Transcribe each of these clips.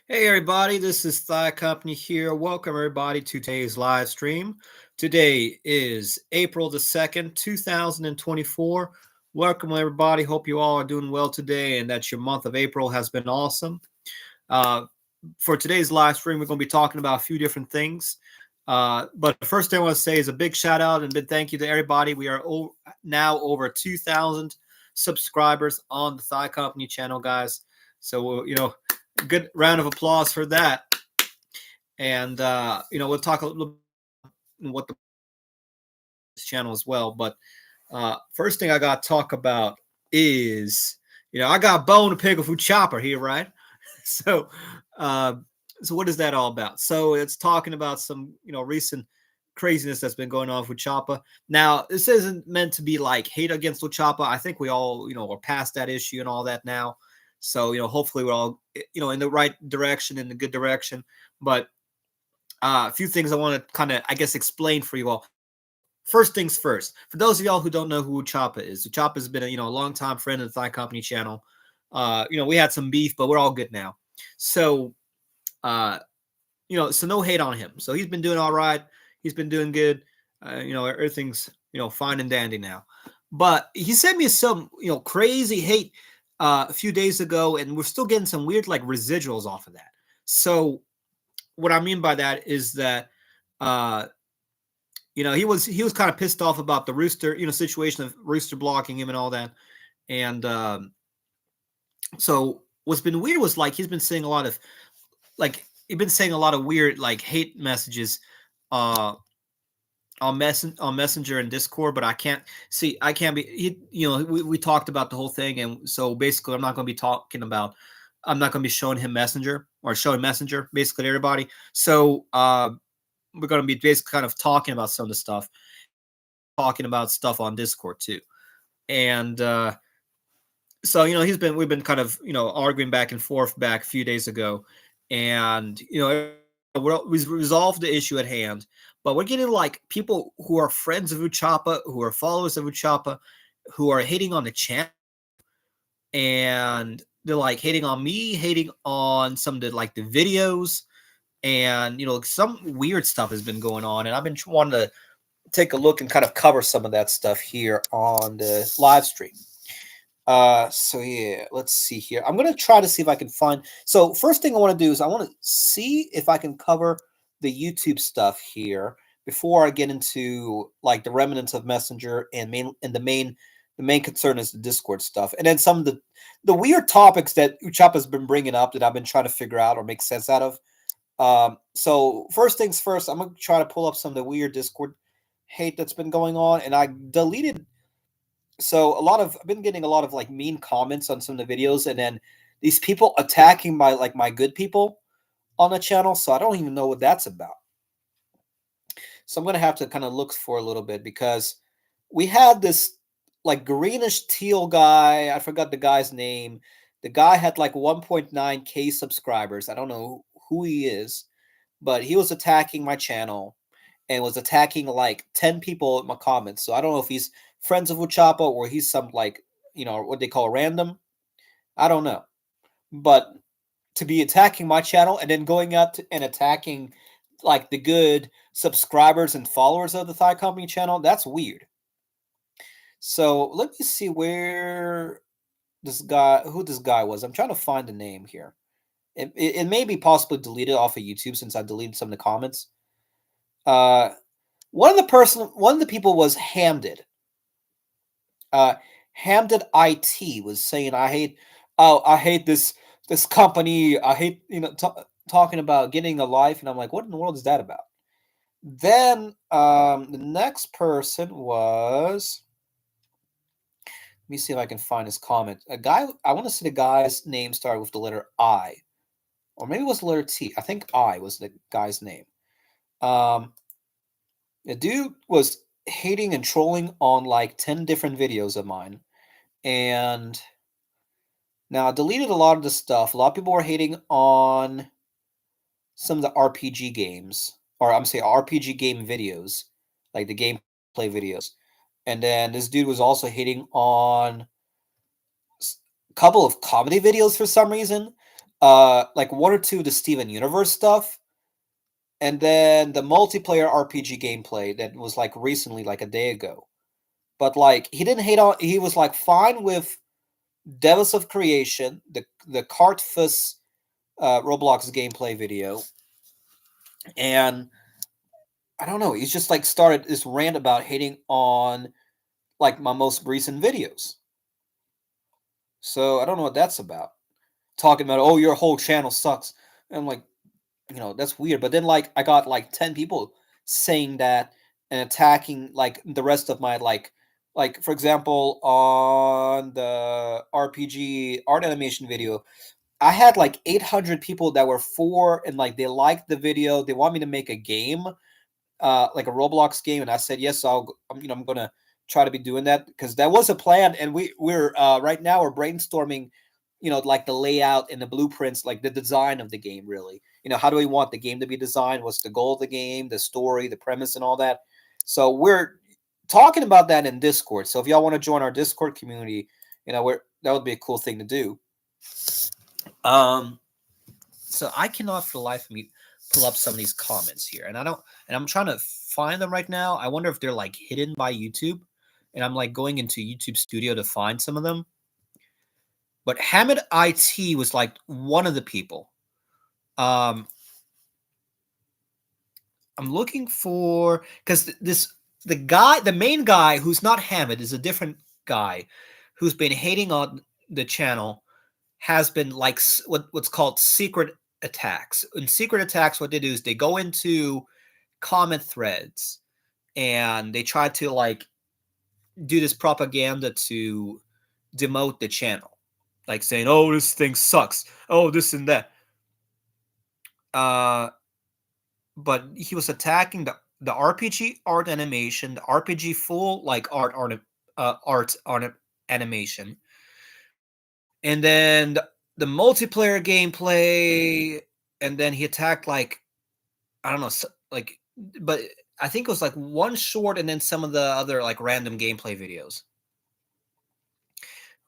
Hey everybody, this is Thigh Company here. Welcome everybody to today's live stream. Today is April the 2nd, 2024. Welcome everybody. Hope you all are doing well today and that your month of April has been awesome. Uh, for today's live stream, we're going to be talking about a few different things. But the first thing I want to say is a big shout out and big thank you to everybody. We are now over 2,000 subscribers on the Thigh Company channel, guys. So, good round of applause for that. And we'll talk a little bit what the channel as well. But first thing I got to talk about is I got a bone to pick with Utchopa here, right? So uh, so what is that all about? So it's talking about some recent craziness that's been going on with Utchopa. Now this isn't meant to be like hate against Utchopa. I think we all are past that issue and all that now. So hopefully we're all in the right direction, in the good direction. But a few things I want to kind of, I guess, explain for you all. First things first. For those of y'all who don't know who Utchopa is, Utchopa has been a long time friend of the Thigh Company channel. We had some beef, but we're all good now. So, so no hate on him. So he's been doing all right. He's been doing good. Everything's fine and dandy now. But he sent me some crazy hate a few days ago, and we're still getting some weird like residuals off of that. So what I mean by that is that he was kind of pissed off about the Rooster situation of Rooster blocking him and all that. And so what's been weird was like he's been saying a lot of weird like hate messages on Messenger and Discord, but I can't be we talked about the whole thing, and so basically I'm not going to be showing him Messenger or showing Messenger basically to everybody. So we're going to be basically kind of talking about some of the stuff, talking about stuff on Discord too. And so we've been kind of arguing back and forth back a few days ago, and we resolved the issue at hand. But we're getting like people who are friends of Utchopa, who are followers of Utchopa, who are hating on the channel, and they're like hating on me, hating on some of the like the videos, and some weird stuff has been going on, and I've been wanting to take a look and kind of cover some of that stuff here on the live stream. So yeah, let's see here. I'm gonna try to see if I can find. So first thing I want to do is I want to see if I can cover the YouTube stuff here before I get into like the remnants of Messenger and the main concern is the Discord stuff, and then some of the weird topics that Utchopa has been bringing up that I've been trying to figure out or make sense out of. So first things first, I'm gonna try to pull up some of the weird Discord hate that's been going on, and I deleted. So I've been getting a lot of like mean comments on some of the videos, and then these people attacking my good people on the channel. So I don't even know what that's about. So I'm gonna have to kind of look for a little bit because we had this like greenish teal guy. I forgot the guy's name. The guy had like 1.9K subscribers. I don't know who he is, but he was attacking my channel and was attacking like 10 people in my comments. So I don't know if he's friends of Utchopa or he's some like, what they call random. I don't know. But to be attacking my channel and then going out and attacking like the good subscribers and followers of the Thigh Company channel, that's weird. So let me see who this guy was. I'm trying to find the name here. It may be possibly deleted off of YouTube since I deleted some of the comments. One of the people was Hamded. Hamded IT was saying, I hate this company. I hate talking about getting a life, and I'm like, what in the world is that about? Then the next person was. Let me see if I can find his comment. A guy, I want to see the guy's name started with the letter I, or maybe it was the letter T. I think I was the guy's name. The dude was hating and trolling on like 10 different videos of mine, and now I deleted a lot of the stuff. A lot of people were hating on some of the RPG games, or I'm saying RPG game videos, like the gameplay videos. And then this dude was also hating on a couple of comedy videos for some reason. like one or two of the Steven Universe stuff, and then the multiplayer RPG gameplay that was like recently, like a day ago. But like he didn't hate on. He was like fine with Devils of Creation, the Cartfuss Roblox gameplay video, and I don't know. He's just like started this rant about hating on like my most recent videos. So I don't know what that's about. Talking about, oh, your whole channel sucks. And I'm like, that's weird. But then like I got like 10 people saying that and attacking like the rest of my like for example on the RPG art animation video, I had like 800 people that were for and like they liked the video. They want me to make a game, like a Roblox game, and I said yes. I'm gonna try to be doing that because that was a plan, and we're right now we're brainstorming, like the layout and the blueprints, like the design of the game. Really, how do we want the game to be designed? What's the goal of the game? The story, the premise, and all that. So we're talking about that in Discord. So if y'all want to join our Discord community, that would be a cool thing to do. So I cannot for the life of me pull up some of these comments here, and I'm trying to find them right now. I wonder if they're like hidden by YouTube, and I'm like going into YouTube Studio to find some of them. But Hamid IT was like one of the people. I'm looking for because the main guy who's not Hamid is a different guy who's been hating on the channel, has been like what's called secret attacks. In secret attacks, what they do is they go into comment threads and they try to like do this propaganda to demote the channel, like saying, "Oh, this thing sucks. Oh, this and that." But he was attacking the RPG art animation, the RPG full like art animation, and then the multiplayer gameplay, and then he attacked like I don't know, like, but I think it was like one short and then some of the other like random gameplay videos.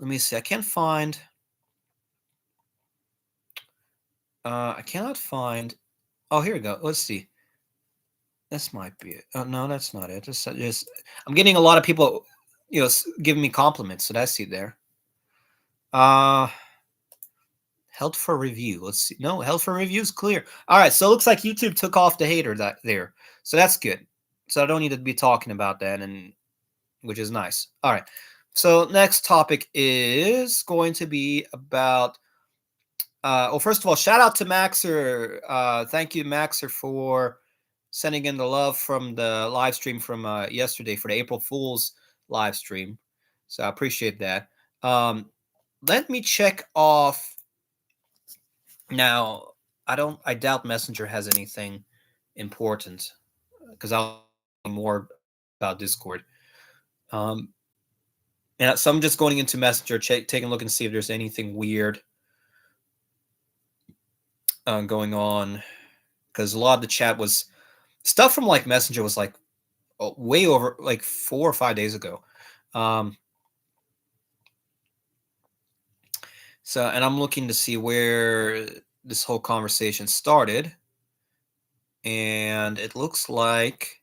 Let me see. I can't find. I cannot find. Oh, here we go. Let's see. This might be it. Oh no, that's not it. Just I'm getting a lot of people, giving me compliments. So that's it there. Held for review. Let's see. No, held for review is clear. All right, so it looks like YouTube took off the hater there. So that's good. So I don't need to be talking about that, and which is nice. All right. So next topic is going to be about. Well, first of all, shout out to Maxer. Thank you, Maxer, for sending in the love from the live stream from yesterday for the April Fool's live stream. So I appreciate that. Let me check off. Now, I doubt Messenger has anything important because I'll more about Discord. And so I'm just going into Messenger, taking a look and see if there's anything weird going on, because a lot of the chat was stuff from like Messenger was like way over like 4 or 5 days ago. So, and I'm looking to see where this whole conversation started, and it looks like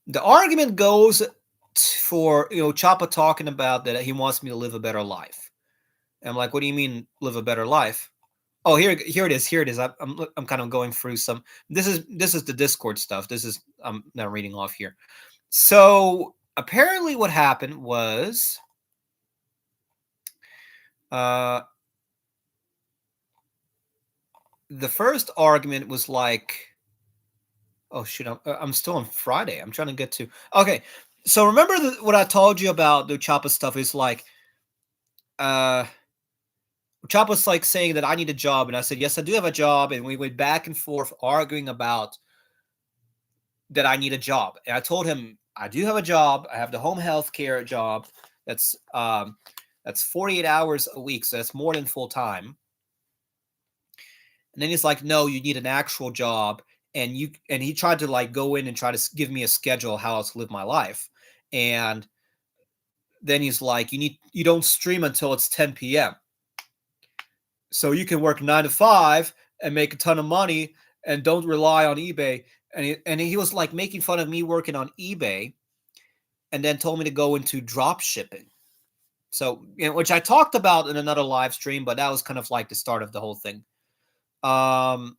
the argument goes for Choppa talking about that he wants me to live a better life. And I'm like, what do you mean live a better life? Oh, here it is. I'm kind of going through some. This is the Discord stuff. I'm not reading off here. So apparently, what happened was, the first argument was like, oh shoot, I'm still on Friday. I'm trying to get to. Okay, so remember what I told you about the Choppa stuff is like, Choppa's like saying that I need a job, and I said yes, I do have a job, and we went back and forth arguing about that I need a job, and I told him I do have a job. I have the home health care job. That's 48 hours a week, so that's more than full time. And then he's like, no, you need an actual job. And he tried to like go in and try to give me a schedule how else to live my life. And then he's like, you don't stream until it's 10 p.m. so you can work 9 to 5 and make a ton of money and don't rely on eBay. And he was like making fun of me working on eBay, and then told me to go into drop shipping. So, which I talked about in another live stream, but that was kind of like the start of the whole thing. Um,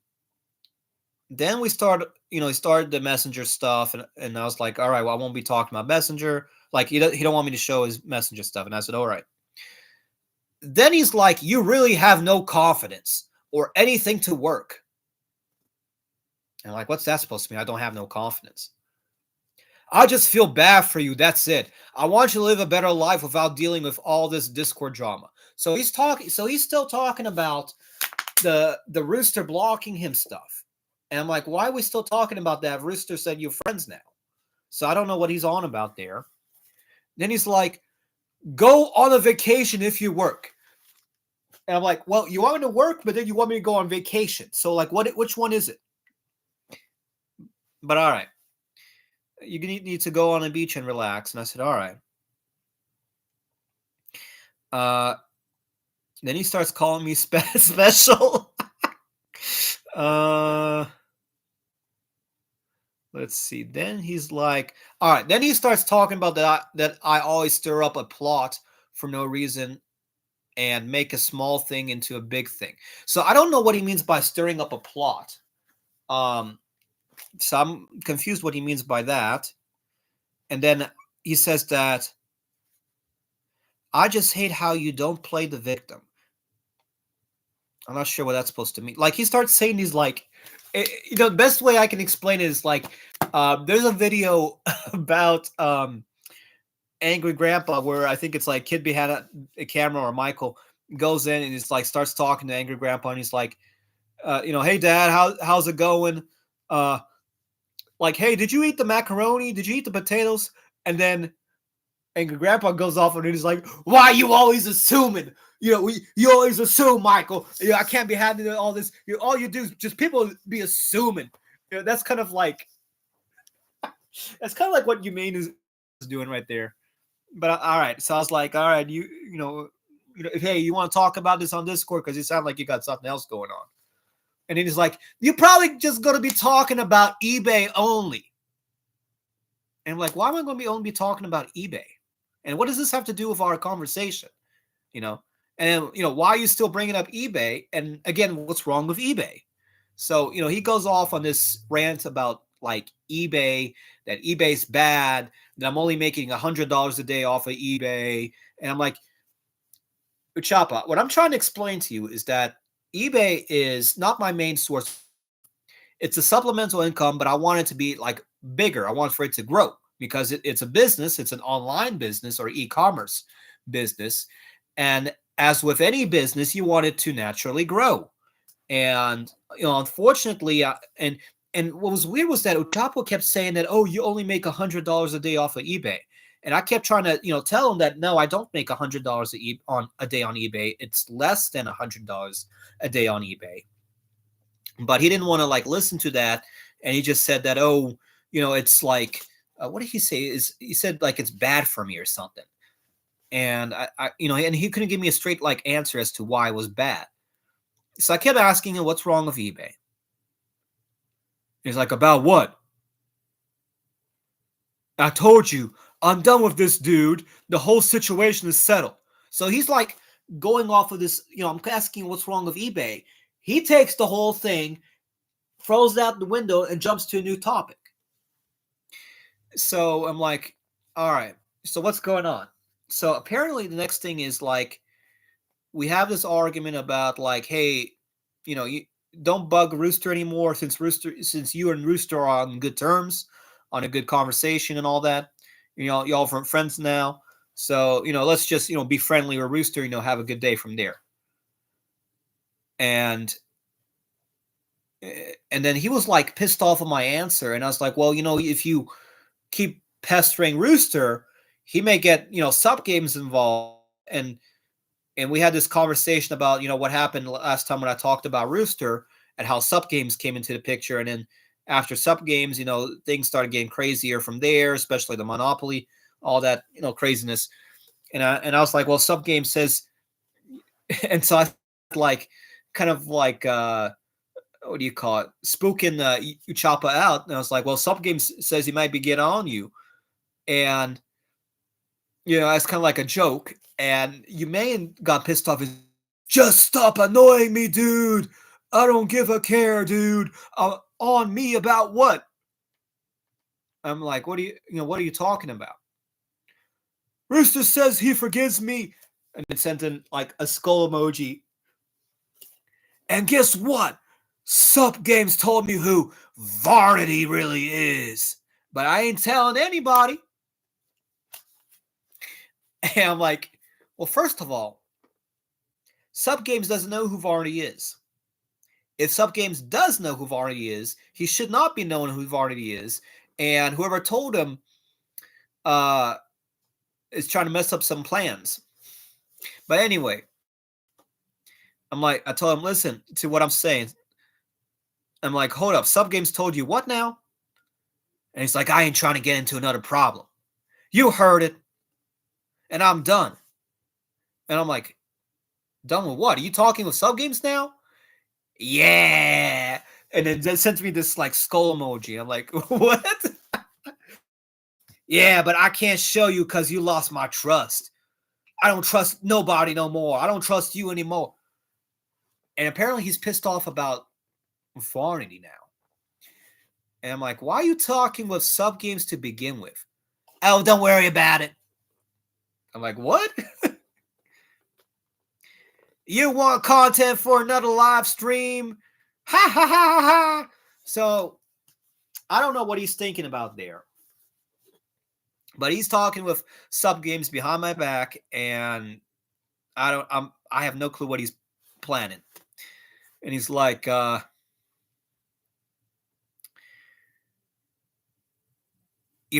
then he started the messenger stuff, and I was like, all right, well, I won't be talking about messenger. Like, he don't want me to show his messenger stuff. And I said, all right. Then he's like, you really have no confidence or anything to work. And I'm like, what's that supposed to mean? I don't have no confidence. I just feel bad for you. That's it. I want you to live a better life without dealing with all this Discord drama. So he's still talking about the Rooster blocking him stuff. And I'm like, why are we still talking about that? Rooster said you're friends now. So I don't know what he's on about there. Then he's like, go on a vacation if you work. And I'm like, well, you want me to work, but then you want me to go on vacation. So like, which one is it? But all right. You need to go on a beach and relax. And I said, all right. Then he starts calling me special. Let's see. Then he's like, all right. Then he starts talking about that I always stir up a plot for no reason and make a small thing into a big thing. So I don't know what he means by stirring up a plot. So I'm confused what he means by that. And then he says that I just hate how you don't play the victim. I'm not sure what that's supposed to mean. Like, he starts saying these, like, the best way I can explain it is like, there's a video about Angry Grandpa where I think it's like Kid Behind a Camera or Michael goes in and he's like starts talking to Angry Grandpa and he's like, hey Dad, how's it going? Like, hey, did you eat the macaroni? Did you eat the potatoes? And then Angry Grandpa goes off and he's like, why are you always assuming? You always assume, Michael. I can't be having all this. All you do is just people be assuming. That's kind of like what Humane is doing right there. But all right, so I was like, all right, hey, you want to talk about this on Discord because you sound like you got something else going on. And then he's like, you're probably just going to be talking about eBay only. And I'm like, why am I going to only be talking about eBay? And what does this have to do with our conversation? And why are you still bringing up eBay? And again, what's wrong with eBay? So, he goes off on this rant about like eBay, that eBay's bad, that I'm only making $100 a day off of eBay. And I'm like, Utchopa, what I'm trying to explain to you is that eBay is not my main source. It's a supplemental income, but I want it to be like bigger. I want for it to grow because it's a business. It's an online business or e-commerce business. And as with any business, you want it to naturally grow. And, unfortunately, and what was weird was that Utchopa kept saying that, oh, you only make $100 a day off of eBay. And I kept trying to, tell him that, no, I don't make $100 a day on eBay. It's less than $100 a day on eBay. But he didn't want to like listen to that. And he just said that, oh, it's like, what did he say? He said like, it's bad for me or something. And and he couldn't give me a straight like answer as to why it was bad. So I kept asking him, what's wrong with eBay? He's like, about what? I told you, I'm done with this dude. The whole situation is settled. So he's like going off of this, I'm asking what's wrong with eBay. He takes the whole thing, throws it out the window, and jumps to a new topic. So I'm like, all right, so what's going on? So apparently the next thing is like, we have this argument about like, hey, you don't bug Rooster anymore since you and Rooster are on good terms, on a good conversation and all that. Y'all are friends now. So, let's just, be friendly with Rooster, have a good day from there. And then he was like pissed off of my answer. And I was like, well, if you keep pestering Rooster, he may get, sub games involved. And we had this conversation about, what happened last time when I talked about Rooster and how sub games came into the picture. And then after sub games, things started getting crazier from there, especially the Monopoly, all that, craziness. And I was like, well, sub game says, and so I like, kind of like what do you call it? Spooking Utchopa out. And I was like, well, Sub Games says he might be getting on you. And it's kind of like a joke. And Yumain got pissed off. He's, just stop annoying me, dude. I don't give a care, dude. On me about what? I'm like, what are you talking about? Rooster says he forgives me. And then sent in like a skull emoji. And guess what? Sup Games told me who Varnity really is. But I ain't telling anybody. And I'm like, well, first of all, Sup Games doesn't know who Varnity is. If Sup Games does know who Varnity is, he should not be knowing who Varnity is. And whoever told him is trying to mess up some plans. But anyway, I told him, listen to what I'm saying. I'm like, hold up, Sup Games told you what now? And he's like, I ain't trying to get into another problem. You heard it. And I'm done. And I'm like, done with what? Are you talking with Sub Games now? Yeah. And then it sends me this like skull emoji. I'm like, what? Yeah, but I can't show you because you lost my trust. I don't trust nobody no more. I don't trust you anymore. And apparently he's pissed off about Varnity now. And I'm like, why are you talking with Sub Games to begin with? Oh, don't worry about it. I'm like, what? You want content for another live stream? Ha ha ha ha ha. So I don't know what he's thinking about there. But he's talking with Sub Games behind my back, and I have no clue what he's planning. And he's like, your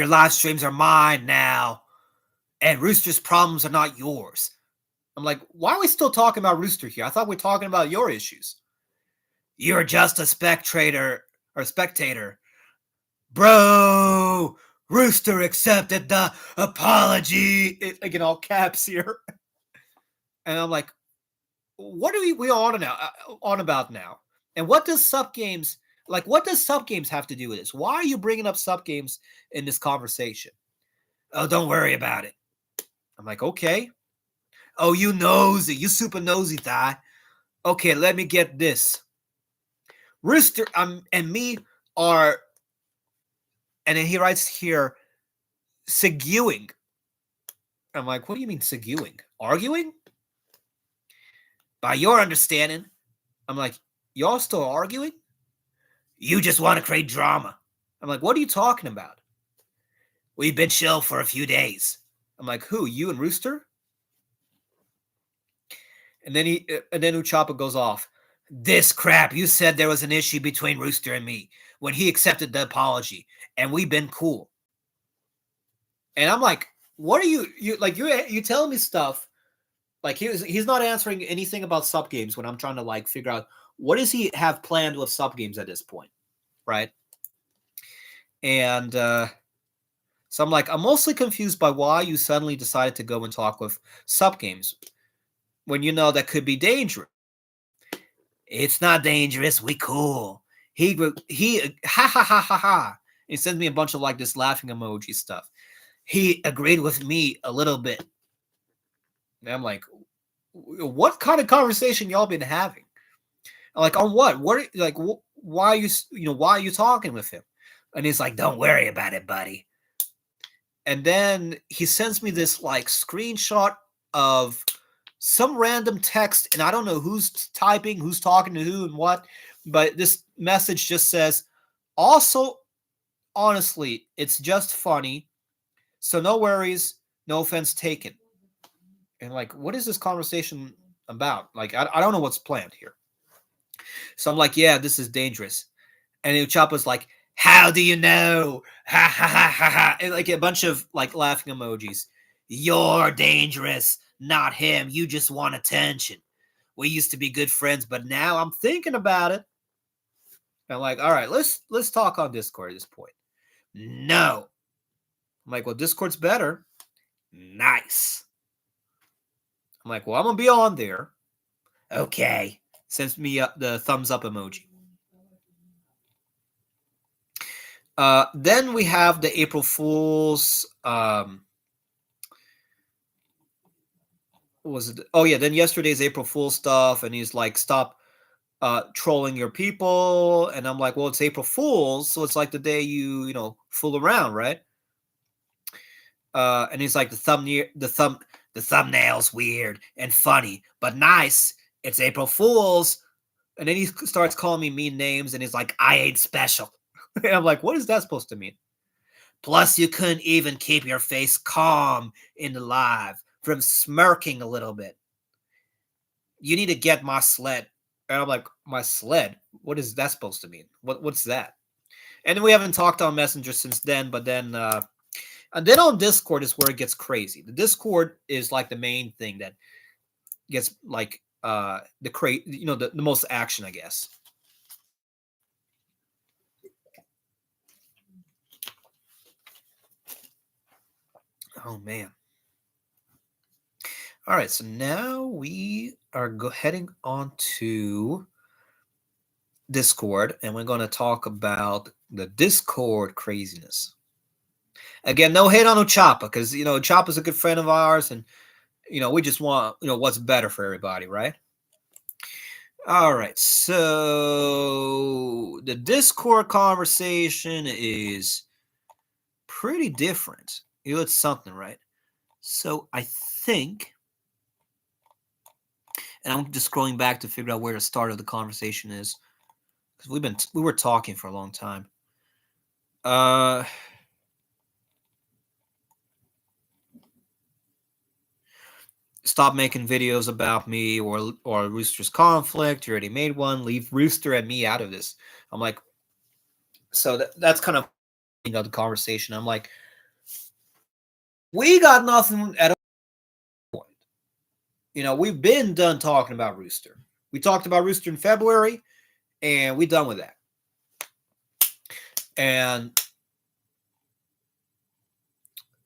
live streams are mine now, and Rooster's problems are not yours. I'm like, why are we still talking about Rooster here? I thought we were talking about your issues. You're just a spectator. Bro, Rooster accepted the apology. Like in all caps here. And I'm like, what are we on about now? And what does Sup Games have to do with this? Why are you bringing up Sup Games in this conversation? Oh, don't worry about it. I'm like, okay. Oh, you nosy. You super nosy, Ty. Okay, let me get this. Rooster and me are, and then he writes here, seguing. I'm like, what do you mean seguing? Arguing? By your understanding, I'm like, y'all still arguing? You just want to create drama. I'm like, what are you talking about? We've been chill for a few days. I'm like, who? You and Rooster? And then Utchopa goes off. This crap, you said there was an issue between Rooster and me when he accepted the apology, and we've been cool. And I'm like, what are you telling me stuff? Like he's not answering anything about Sup Games when I'm trying to like figure out what does he have planned with Sup Games at this point, right? And so I'm like, I'm mostly confused by why you suddenly decided to go and talk with Sup Games when you know that could be dangerous. It's not dangerous. We cool. He ha ha ha ha ha. He sends me a bunch of like this laughing emoji stuff. He agreed with me a little bit. And I'm like, what kind of conversation y'all been having? I'm like, on what? What like why are you talking with him? And he's like, don't worry about it, buddy. And then he sends me this like screenshot of some random text, and I don't know who's typing, who's talking to who and what, but this message just says, also, honestly, it's just funny. So no worries, no offense taken. And like, what is this conversation about? Like, I don't know what's planned here. So I'm like, yeah, this is dangerous. And Utchopa's like, how do you know? Ha ha ha ha ha. And like a bunch of like laughing emojis. You're dangerous, not him. You just want attention. We used to be good friends, but now I'm thinking about it. I'm like, all right, let's talk on Discord at this point. No. I'm like, well, Discord's better. Nice. I'm like, well, I'm gonna be on there. Okay. Sends me the thumbs up emoji. Then we have the April Fools. What was it? Oh yeah. Then yesterday's April Fool stuff, and he's like, "Stop trolling your people," and I'm like, "Well, it's April Fools, so it's like the day you fool around, right?" And he's like, the thumbnail's weird and funny, but nice. It's April Fools. And then he starts calling me mean names, and he's like, "I ain't special." And I'm like, "What is that supposed to mean?" Plus, you couldn't even keep your face calm in the live from smirking a little bit. You need to get my sled. And I'm like, "My sled? What is that supposed to mean? What's that?" And we haven't talked on Messenger since then, but then and then on Discord is where it gets crazy. The Discord is like the main thing that gets like the most action, I guess. Oh man. All right, so now we are heading on to Discord, and we're going to talk about the Discord craziness. Again, no hate on Utchopa, because Utchopa's a good friend of ours, and we just want what's better for everybody, right? All right, so the Discord conversation is pretty different. It's something, right? So I think, and I'm just scrolling back to figure out where the start of the conversation is, because we were talking for a long time. Stop making videos about me or Rooster's conflict. You already made one. Leave Rooster and me out of this. I'm like, so that's kind of the conversation. I'm like, we got nothing at a point. We've been done talking about Rooster. We talked about Rooster in February, and we done with that. And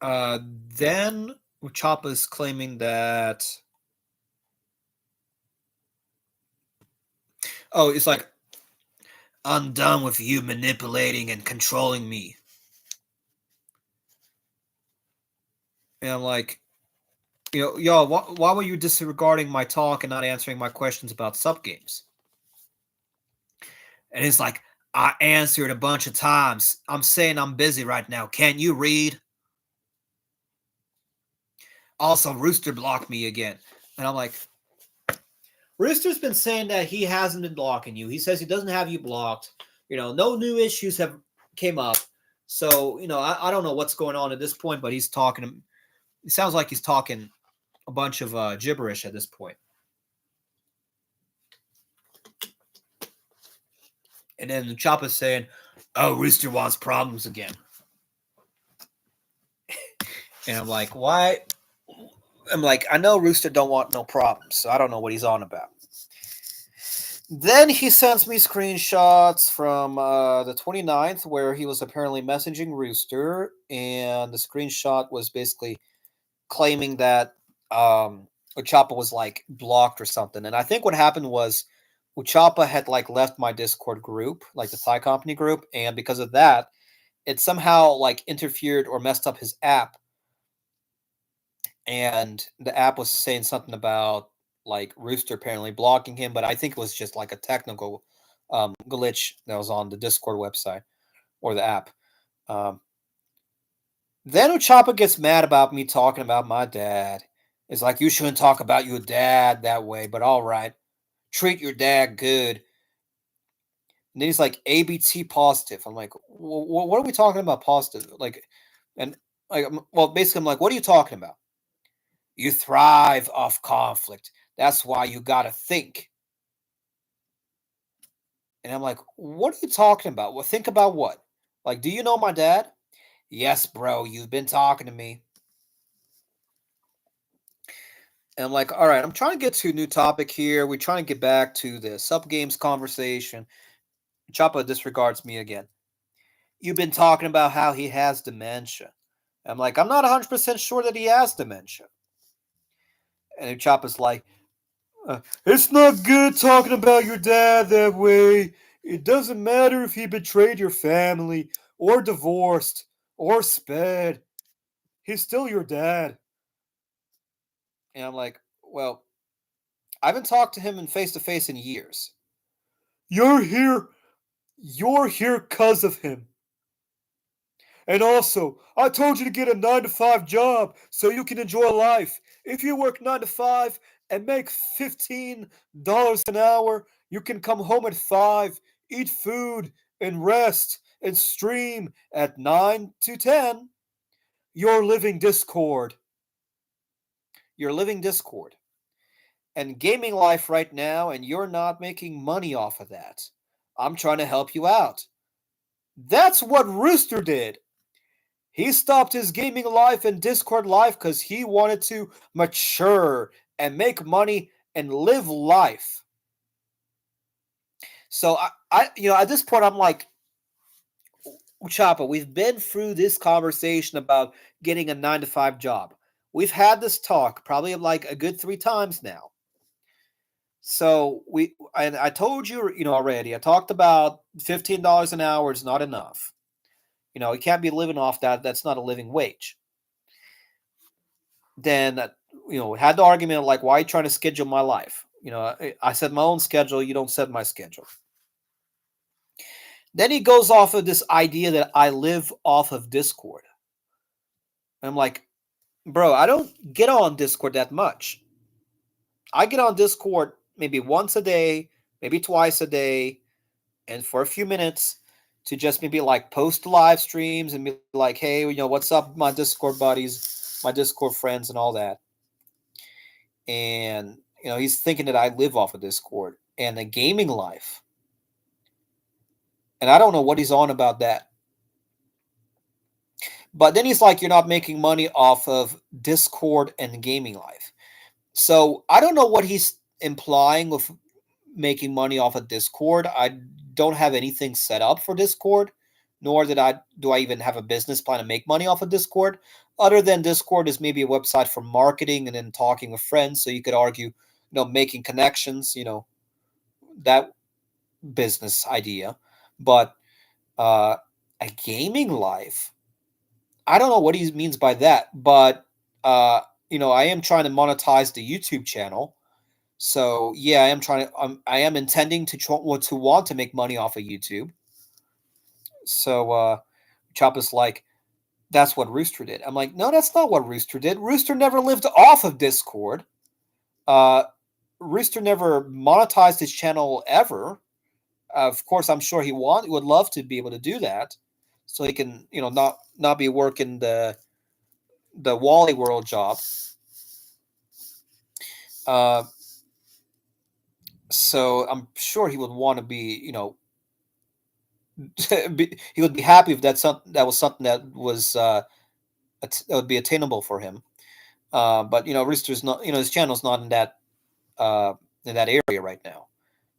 then Utchopa is claiming that. Oh, it's like, "I'm done with you manipulating and controlling me." And I'm like, y'all, why were you disregarding my talk and not answering my questions about sub games? And he's like, "I answered a bunch of times. I'm saying I'm busy right now. Can't you read?" Also, Rooster blocked me again. And I'm like, Rooster's been saying that he hasn't been blocking you. He says he doesn't have you blocked. No new issues have came up. So, I don't know what's going on at this point, but he's talking. It sounds like he's talking a bunch of gibberish at this point. And then Choppa's saying, "Oh, Rooster wants problems again." And I'm like, why? I'm like, I know Rooster don't want no problems, so I don't know what he's on about. Then he sends me screenshots from the 29th where he was apparently messaging Rooster, and the screenshot was basically claiming that Utchopa was like blocked or something. And I think what happened was Utchopa had like left my Discord group, like the Thigh Company group, and because of that, it somehow like interfered or messed up his app. And the app was saying something about like Rooster apparently blocking him, but I think it was just like a technical glitch that was on the Discord website or the app. Then Utchopa gets mad about me talking about my dad. It's like, you shouldn't talk about your dad that way, but all right. Treat your dad good. And then he's like, ABT positive. I'm like, what are we talking about positive? Like, and like, well, basically, I'm like, what are you talking about? You thrive off conflict. That's why you gotta think. And I'm like, what are you talking about? Well, think about what? Like, do you know my dad? Yes, bro, you've been talking to me. And I'm like, all right, I'm trying to get to a new topic here. We're trying to get back to the sub games conversation. Choppa disregards me again. You've been talking about how he has dementia. I'm like, I'm not 100% sure that he has dementia. And Choppa's like, It's not good talking about your dad that way. It doesn't matter if he betrayed your family, or divorced, or sped. He's still your dad. And I'm like, well, I haven't talked to him in face to face in years. You're here. You're here because of him. And also, I told you to get a 9 to 5 job so you can enjoy life. If you work 9 to 5 and make $15 an hour, you can come home at 5, eat food, and rest, and stream at 9 to 10. You're living Discord. You're living Discord. And gaming life right now, and you're not making money off of that. I'm trying to help you out. That's what Rooster did. He stopped his gaming life and Discord life because he wanted to mature and make money and live life. So at this point, I'm like, Utchopa, we've been through this conversation about getting a 9 to 5 job. We've had this talk probably like a good 3 times now. So I told you, already. I talked about $15 an hour is not enough. You can't be living off that. That's not a living wage. Then, had the argument of like, why are you trying to schedule my life? I set my own schedule. You don't set my schedule. Then he goes off of this idea that I live off of Discord. I'm like, bro, I don't get on Discord that much. I get on Discord maybe once a day, maybe twice a day, and for a few minutes to just maybe like post live streams and be like, hey, what's up, my Discord buddies, my Discord friends, and all that. And he's thinking that I live off of Discord and a gaming life. And I don't know what he's on about that. But then he's like, you're not making money off of Discord and gaming life. So I don't know what he's implying with making money off of Discord. I don't have anything set up for Discord, nor do I even have a business plan to make money off of Discord. Other than Discord is maybe a website for marketing and then talking with friends. So you could argue, making connections, that business idea. But a gaming life, I don't know what he means by that. But I am trying to monetize the YouTube channel. So yeah, I am intending to want to make money off of YouTube. So Chop is like, that's what Rooster did. I'm like, no, that's not what Rooster did. Rooster never lived off of Discord. Uh, Rooster never monetized his channel ever. Of course, I'm sure he would love to be able to do that, so he can, not be working the Wally World job. So I'm sure he would want to be, he would be happy if that was something that would be attainable for him. But Rooster's not, his channel's not in that area right now.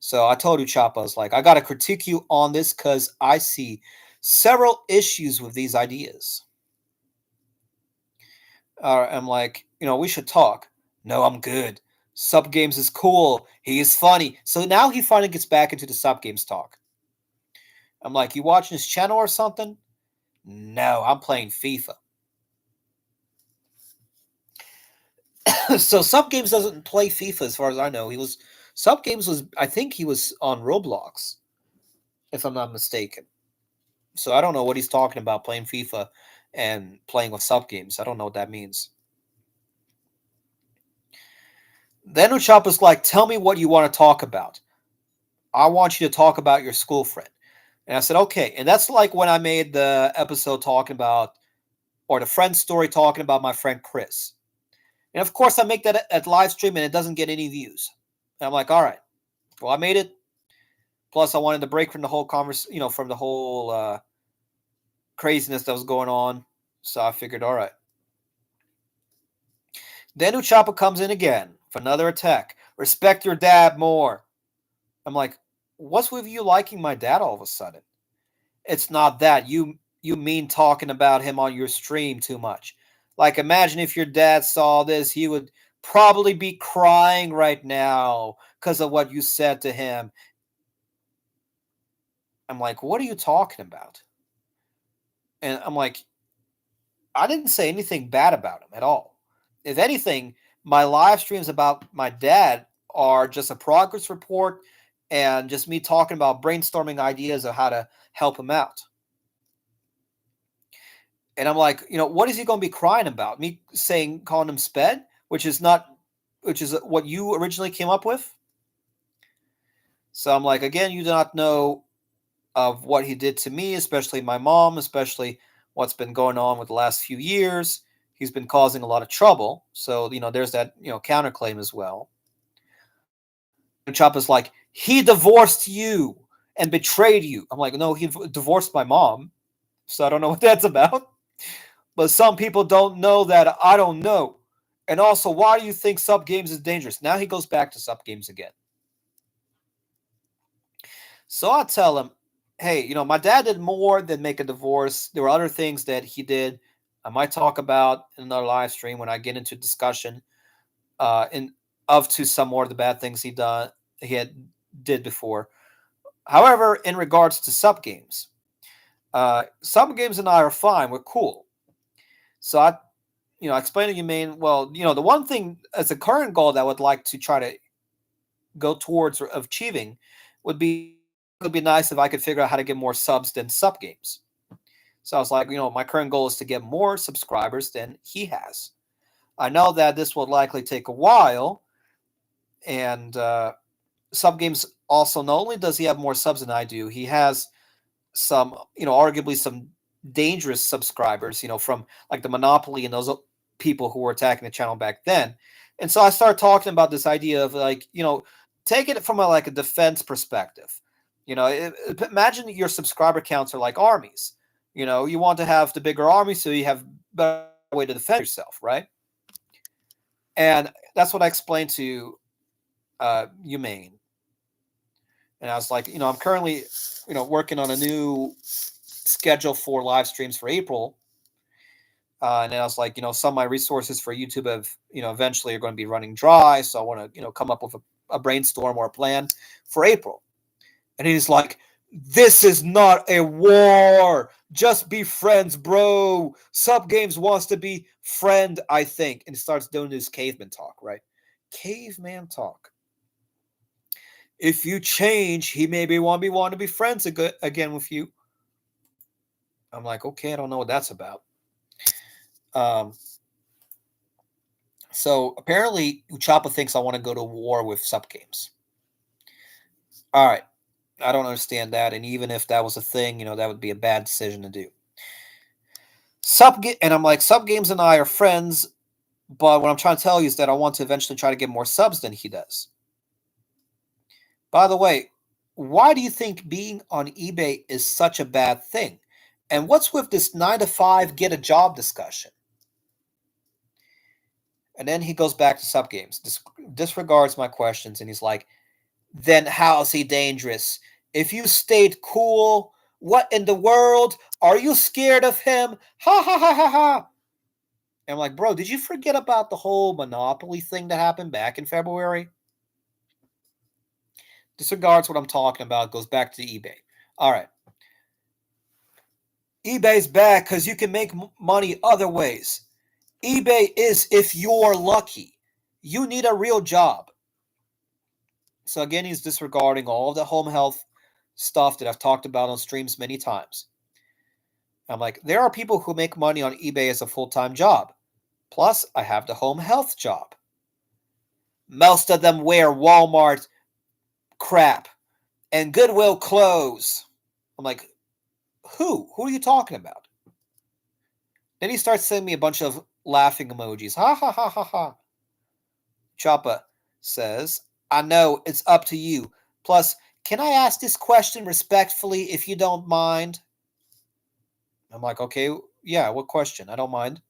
So I told Utchopa, I was like, I got to critique you on this because I see several issues with these ideas. I'm like, we should talk. No, I'm good. Sub Games is cool. He is funny. So now he finally gets back into the Sub Games talk. I'm like, you watching his channel or something? No, I'm playing FIFA. So Sub Games doesn't play FIFA as far as I know. I think he was on Roblox, if I'm not mistaken. So I don't know what he's talking about playing FIFA and playing with Sub Games. I don't know what that means. Then Utchopa's like, tell me what you want to talk about. I want you to talk about your school friend. And I said, okay. And that's like when I made the episode talking about, or the friend story talking about my friend Chris. And of course, I make that at live stream and it doesn't get any views. And I'm like, all right, well, I made it. Plus, I wanted to break from the whole from the whole craziness that was going on. So I figured, all right. Then Utchopa comes in again for another attack. Respect your dad more. I'm like, what's with you liking my dad all of a sudden? It's not that. You mean talking about him on your stream too much. Like, imagine if your dad saw this, he would probably be crying right now because of what you said to him. I'm like, what are you talking about? And I'm like, I didn't say anything bad about him at all. If anything, my live streams about my dad are just a progress report and just me talking about brainstorming ideas of how to help him out. And I'm like, what is he going to be crying about? Me saying, calling him sped, which is not, which is what you originally came up with. So I'm like, again, you do not know of what he did to me, especially my mom, especially what's been going on with the last few years. He's been causing a lot of trouble. So, there's that, counterclaim as well. And Choppa's like, he divorced you and betrayed you. I'm like, no, he divorced my mom. So I don't know what that's about. But some people don't know that I don't know. And also, why do you think sub games is dangerous? Now he goes back to sub games again. So I tell him, hey, my dad did more than make a divorce. There were other things that he did. I might talk about in another live stream when I get into discussion in of to some more of the bad things he had did before. However, in regards to sub games and I are fine. We're cool. So I explained to you, main. Well, the one thing as a current goal that I would like to try to go towards or achieving would be nice if I could figure out how to get more subs than sub games. So I was like, my current goal is to get more subscribers than he has. I know that this will likely take a while, and sub games also, not only does he have more subs than I do, he has some, arguably some dangerous subscribers, from like the Monopoly and those people who were attacking the channel back then. And so I started talking about this idea of like, take it from a defense perspective. Imagine your subscriber counts are like armies. You want to have the bigger army so you have better way to defend yourself, right? And that's what I explained to Humane. And I was like, I'm currently, working on a new schedule for live streams for April. And then I was like, some of my resources for YouTube have, eventually are going to be running dry. So I want to, come up with a brainstorm or a plan for April. And he's like, this is not a war. Just be friends, bro. Sub Games wants to be friend, I think. And he starts doing this caveman talk, right? Caveman talk. If you change, he maybe want to be friends again with you. I'm like, okay, I don't know what that's about. So apparently Utchopa thinks I want to go to war with sub games. All right. I don't understand that. And even if that was a thing, that would be a bad decision to do. And I'm like, sub games and I are friends, but what I'm trying to tell you is that I want to eventually try to get more subs than he does. By the way, why do you think being on eBay is such a bad thing? And what's with this 9 to 5 get a job discussion? And then he goes back to sub games, disregards my questions, and he's like, then how's he dangerous? If you stayed cool, what in the world? Are you scared of him? Ha ha ha ha ha. And I'm like, bro, did you forget about the whole Monopoly thing that happened back in February? Disregards what I'm talking about, goes back to eBay. All right. eBay's bad because you can make money other ways. eBay is if you're lucky. You need a real job. So again, he's disregarding all of the home health stuff that I've talked about on streams many times. I'm like, there are people who make money on eBay as a full-time job. Plus, I have the home health job. Most of them wear Walmart crap and Goodwill clothes. I'm like, who? Who are you talking about? Then he starts sending me a bunch of laughing emojis. Ha ha ha ha ha. Choppa says, I know, it's up to you. Plus, can I ask this question respectfully if you don't mind? I'm like, okay, yeah, what question? I don't mind.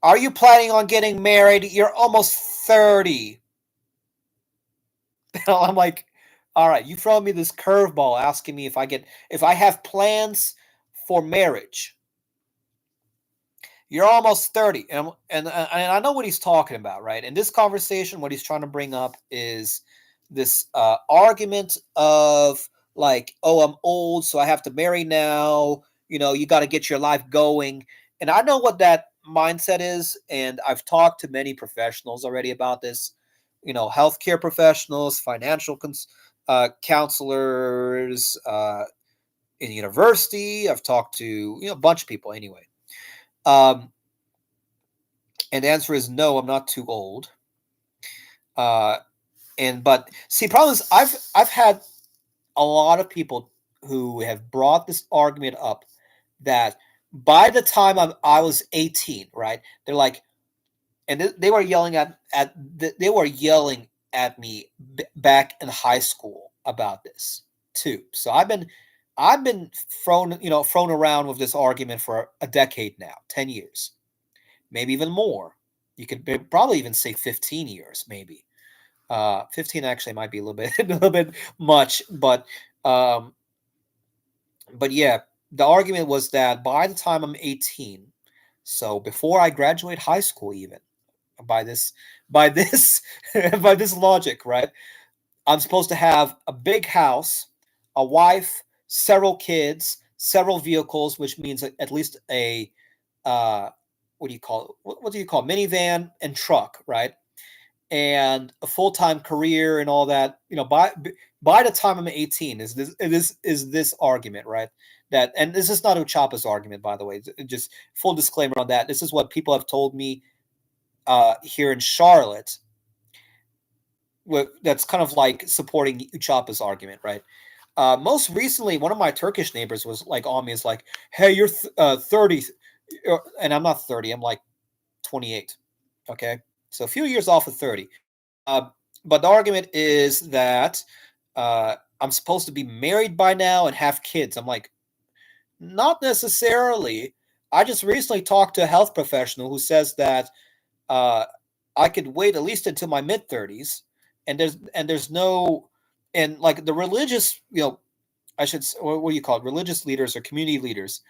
Are you planning on getting married? You're almost 30. I'm like, all right, you throw me this curveball asking me if I have plans for marriage. You're almost 30. And I know what he's talking about, right? In this conversation, what he's trying to bring up is this argument of like, oh, I'm old, so I have to marry now. You got to get your life going. And I know what that mindset is. And I've talked to many professionals already about this, healthcare professionals, financial counselors, in university. I've talked to, a bunch of people anyway. Um, And the answer is no, I'm not too old. Uh, but see, problem is I've had a lot of people who have brought this argument up that by the time I was 18, right? They're like, and they were yelling they were yelling at me back in high school about this too. So I've been thrown around with this argument for a decade now, 10 years, maybe even more. You could probably even say 15 years, maybe. 15 actually might be a little bit a little bit much, um, but yeah, the argument was that by the time I'm 18, so before I graduate high school, even by this by this by this logic, right? I'm supposed to have a big house, a wife, several kids, several vehicles, which means at least a uh, what do you call it? What do you call it? Minivan and truck, right? And a full time career and all that. By the time I'm 18, is this argument, right? That, and this is not Utchopa's argument, by the way. Just full disclaimer on that. This is what people have told me here in Charlotte. That's kind of like supporting Utchopa's argument, right? Most recently, one of my Turkish neighbors was like on me, is like, "Hey, you're 30," and I'm not 30. I'm like 28. Okay, so a few years off of 30. Uh, but the argument is that I'm supposed to be married by now and have kids. I'm like, not necessarily. I just recently talked to a health professional who says that uh, I could wait at least until my mid 30s, and there's no, and like the religious, I should, what do you call it? Religious leaders or community leaders,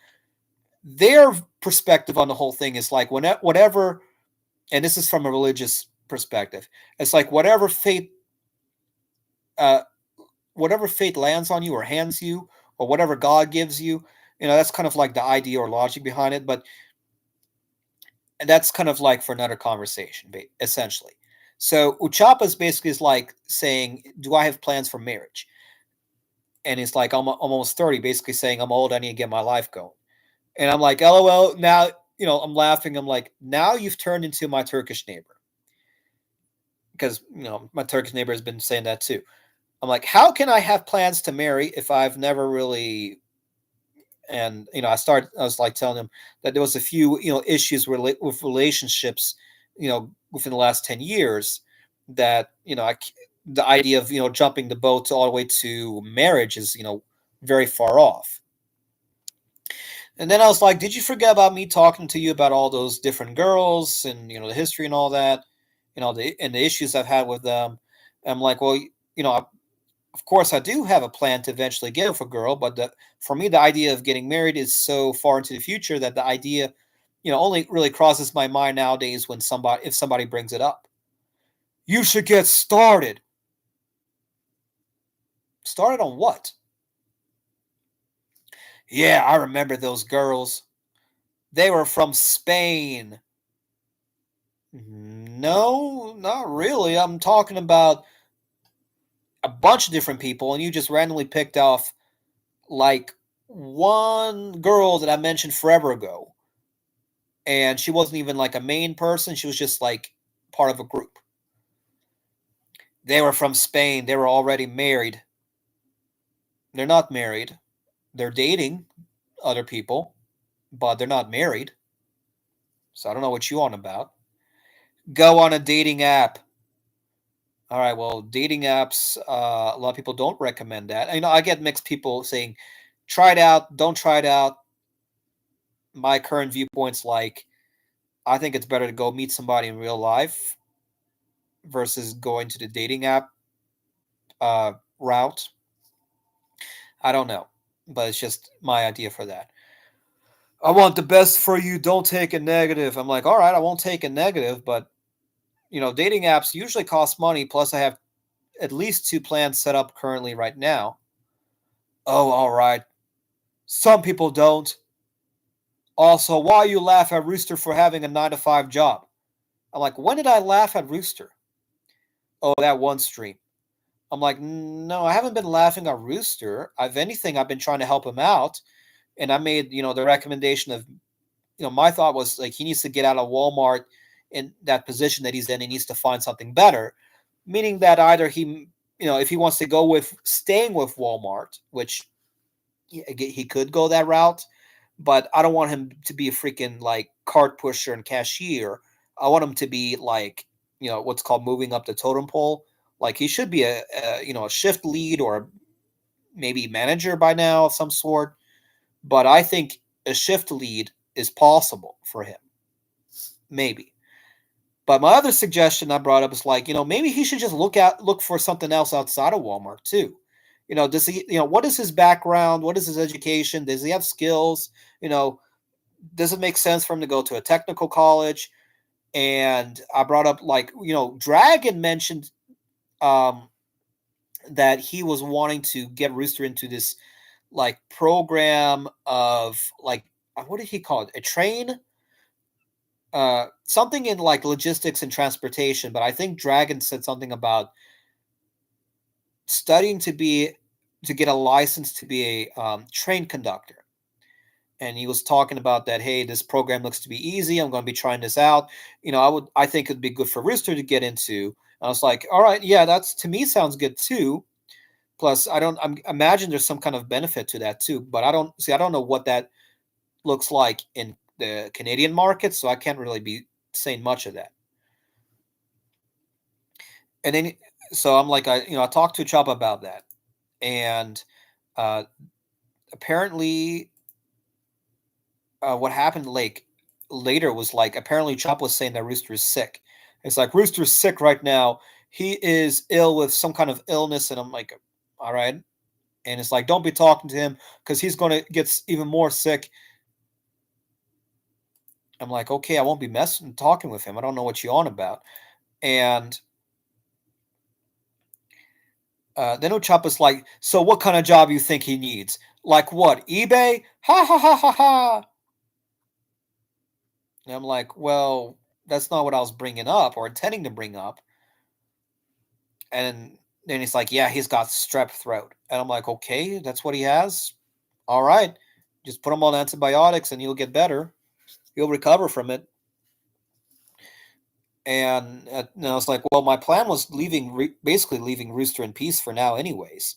their perspective on the whole thing is like whatever, and this is from a religious perspective. It's like uh, whatever fate lands on you or hands you, or whatever God gives you. That's kind of like the idea or logic behind it. But that's kind of like for another conversation, essentially. So Uchapa's basically is like saying, "Do I have plans for marriage?" And it's like, I'm almost 30, basically saying I'm old. I need to get my life going. And I'm like, LOL. Now, I'm laughing. I'm like, now you've turned into my Turkish neighbor, because my Turkish neighbor has been saying that too. I'm like, how can I have plans to marry if I've never really? And I was like telling him that there was a few issues with relationships, within the last 10 years, that the idea of jumping the boat all the way to marriage is very far off. And then I was like, did you forget about me talking to you about all those different girls and the history and all that, and the issues I've had with them? And I'm like, well, of course, I do have a plan to eventually get with a girl, but for me, the idea of getting married is so far into the future that the idea, only really crosses my mind nowadays if somebody brings it up. You should get started. Started on what? Yeah, I remember those girls. They were from Spain. No, not really. I'm talking about a bunch of different people, and you just randomly picked off like one girl that I mentioned forever ago. And she wasn't even like a main person. She was just like part of a group. They were from Spain. They were already married. They're not married. They're dating other people, but they're not married. So I don't know what you on about. Go on a dating app. All right. Well, dating apps. A lot of people don't recommend that. I get mixed people saying, "Try it out. Don't try it out." My current viewpoint's like, I think it's better to go meet somebody in real life versus going to the dating app route. I don't know, but it's just my idea for that. I want the best for you. Don't take a negative. I'm like, all right, I won't take a negative, but dating apps usually cost money. Plus, I have at least two plans set up currently right now. Oh, all right. Some people don't. Also, why you laugh at Rooster for having a 9 to 5 job? I'm like, when did I laugh at Rooster? Oh, that one stream. I'm like, no, I haven't been laughing at Rooster. If anything, I've been trying to help him out. And I made, the recommendation of, my thought was like he needs to get out of Walmart in that position that he's in. He needs to find something better, meaning that either he, if he wants to go with staying with Walmart, which he could go that route, but I don't want him to be a freaking like cart pusher and cashier. I want him to be like, what's called moving up the totem pole. Like he should be a shift lead or maybe manager by now of some sort. But I think a shift lead is possible for him. Maybe. But my other suggestion I brought up is like, maybe he should just look for something else outside of Walmart too. Does he, what is his background? What is his education? Does he have skills? Does it make sense for him to go to a technical college? And I brought up like, Dragon mentioned that he was wanting to get Rooster into this like program of like what did he call it? A train? Something in like logistics and transportation, but I think Dragon said something about studying to get a license to be a train conductor. And he was talking about that. Hey, this program looks to be easy. I'm going to be trying this out. I think it'd be good for Rooster to get into. And I was like, all right, yeah, that's to me sounds good too. Plus, I imagine there's some kind of benefit to that too. But I don't know what that looks like in the Canadian market, so I can't really be saying much of that. And then, so I'm like, I talked to Chop about that, and uh, apparently, what happened like later was like apparently Chop was saying that Rooster is sick. It's like Rooster's sick right now. He is ill with some kind of illness, and I'm like, all right. And it's like, don't be talking to him because he's going to get even more sick. I'm like, okay, I won't be messing talking with him. I don't know what you're on about. And then Uchopa's like, so what kind of job you think he needs? Like what? eBay? Ha ha ha ha ha. And I'm like, well, that's not what I was bringing up or intending to bring up. And then he's like, yeah, he's got strep throat. And I'm like, okay, that's what he has. All right. Just put him on antibiotics and he'll get better. He'll recover from it. And I was like, well, my plan was basically leaving Rooster in peace for now, anyways.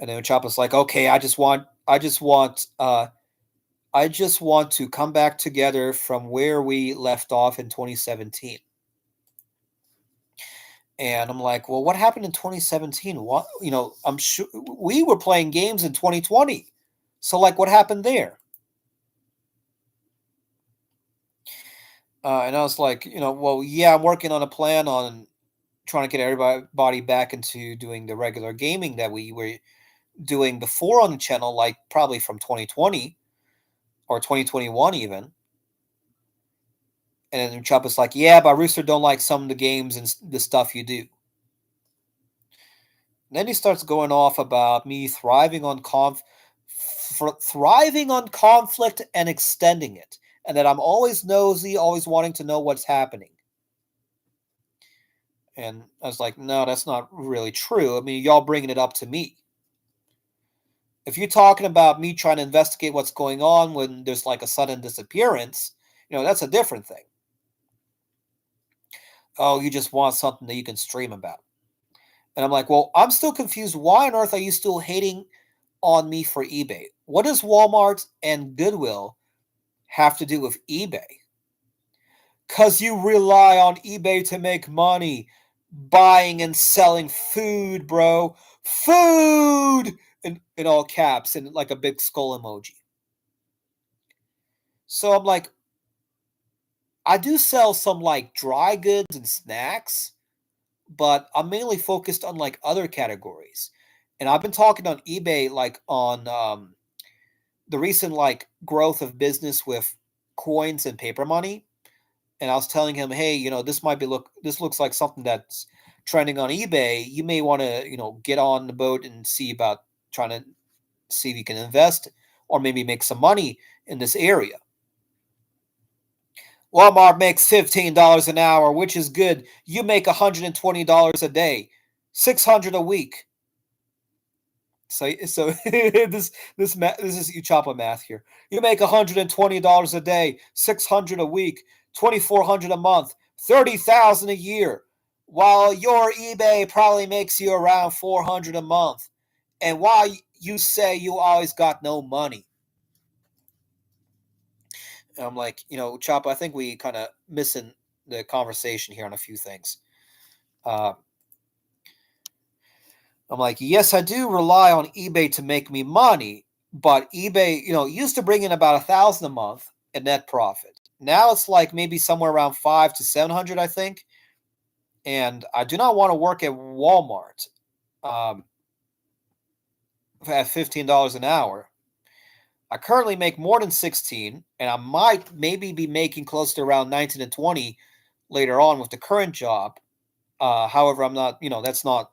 And then Choppa's like, okay, I just want to come back together from where we left off in 2017. And I'm like, well, what happened in 2017? What, I'm sure we were playing games in 2020. So, like, what happened there? And I was like, well, yeah, I'm working on a plan on trying to get everybody back into doing the regular gaming that we were doing before on the channel, like probably from 2020 or 2021 even. And then Choppa's like, yeah, but Rooster don't like some of the games and the stuff you do. And then he starts going off about me thriving on conflict and extending it, and that I'm always nosy, always wanting to know what's happening. And I was like, no, that's not really true. I mean, y'all bringing it up to me. If you're talking about me trying to investigate what's going on when there's like a sudden disappearance, that's a different thing. Oh, you just want something that you can stream about. And I'm like, well, I'm still confused. Why on earth are you still hating on me for eBay? What does Walmart and Goodwill have to do with eBay? Because you rely on eBay to make money. Buying and selling food, bro. Food! In all caps and like a big skull emoji. So I'm like, I do sell some like dry goods and snacks, but I'm mainly focused on like other categories. And I've been talking on eBay, like on the recent like growth of business with coins and paper money, and I was telling him, hey, this looks like something that's trending on eBay. You may want to, get on the boat and see about trying to see if you can invest or maybe make some money in this area. Walmart makes $15 an hour, which is good. You make $120 a day, 600 a week. So this is Utchopa math here. You make $120 a day, 600 a week, 2,400 a month, 30,000 a year, while your eBay probably makes you around 400 a month. And why you say you always got no money? And I'm like, Choppa, I think we kind of missing the conversation here on a few things. Uh, I'm like, yes, I do rely on eBay to make me money, but eBay, used to bring in about 1,000 a month in net profit. Now it's like maybe somewhere around 500 to 700, I think. And I do not want to work at Walmart um, at $15 an hour. I currently make more than 16, and I might maybe be making close to around 19 to 20 later on with the current job. However, I'm not, that's not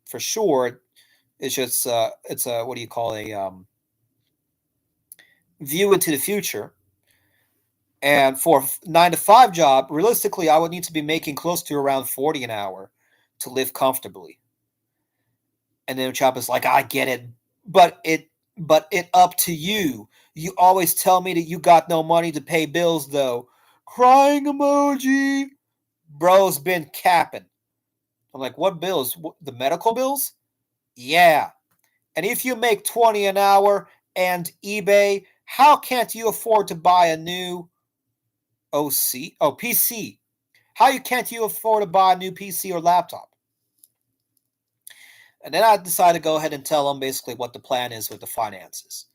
for sure. It's just, it's a, what do you call view into the future. And for 9 to 5 job, realistically, I would need to be making close to around 40 an hour to live comfortably. And then Chopper's like, I get it, but it up to you. You always tell me that you got no money to pay bills, though. Crying emoji. Bro's been capping. I'm like, what bills? The medical bills? Yeah. And if you make 20 an hour and eBay, how can't you afford to buy a new PC? Can't you afford to buy a new PC or laptop? And then I decided to go ahead and tell them basically what the plan is with the finances.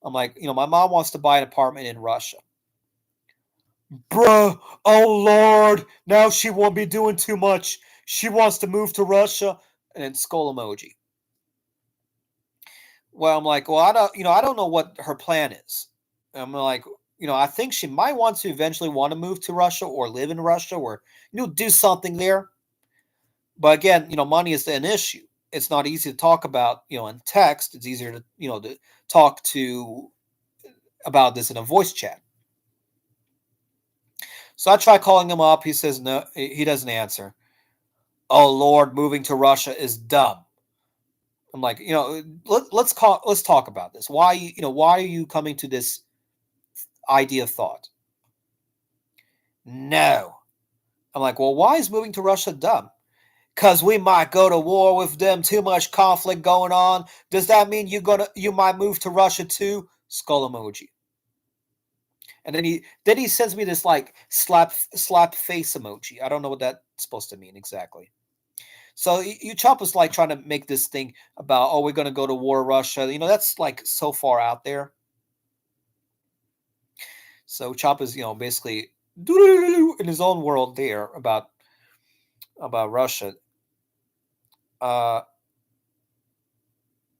I'm like, my mom wants to buy an apartment in Russia. Bruh, oh Lord, now she won't be doing too much. She wants to move to Russia. And then skull emoji. Well, I'm like, well, I don't know what her plan is. I'm like, I think she might want to eventually want to move to Russia or live in Russia or, do something there. But again, money is an issue. It's not easy to talk about, in text. It's easier to, to talk to about this in a voice chat. So I try calling him up. He says no, he doesn't answer. Oh Lord, moving to Russia is dumb. I'm like, let's talk about this. Why are you coming to this idea of thought? No. I'm like, well, why is moving to Russia dumb? Because we might go to war with them, too much conflict going on. Does that mean you might move to Russia too? Skull emoji. And then he sends me this like slap face emoji. I don't know what that's supposed to mean exactly. So Utchopa's like trying to make this thing about, oh, we're going to go to war, Russia. That's like so far out there. So Choppa's, basically in his own world there about Russia. And